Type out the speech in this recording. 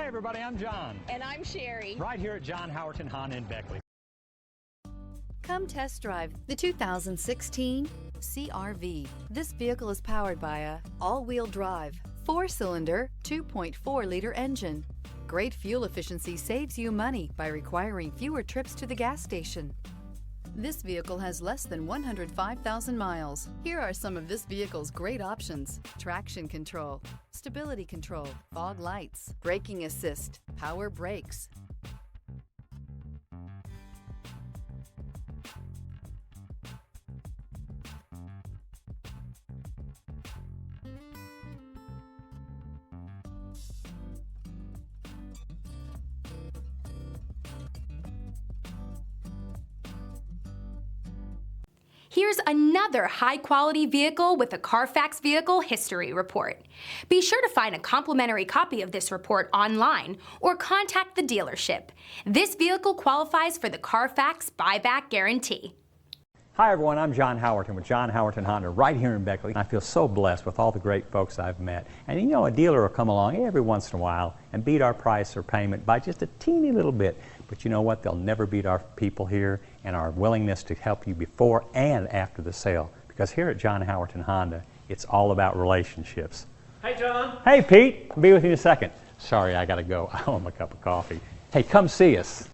Hi everybody, I'm John. And I'm Sherry. Right here at John Howerton Honda in Beckley. Come test drive the 2016 CR-V. This vehicle is powered by a all-wheel drive, 4-cylinder, 2.4-liter engine. Great fuel efficiency saves you money by requiring fewer trips to the gas station. This vehicle has less than 105,000 miles. Here are some of this vehicle's great options: traction control, stability control, fog lights, braking assist, power brakes. Here's another high-quality vehicle with a CARFAX Vehicle History Report. Be sure to find a complimentary copy of this report online or contact the dealership. This vehicle qualifies for the CARFAX Buyback Guarantee. Hi everyone, I'm John Howerton with John Howerton Honda right here in Beckley. I feel so blessed with all the great folks I've met. And you know, a dealer will come along every once in a while and beat our price or payment by just a teeny little bit. But you know what? They'll never beat our people here and our willingness to help you before and after the sale. Because here at John Howerton Honda, it's all about relationships. Hey John. Hey Pete, I'll be with you in a second. Sorry, I gotta go. I want my cup of coffee. Hey, come see us.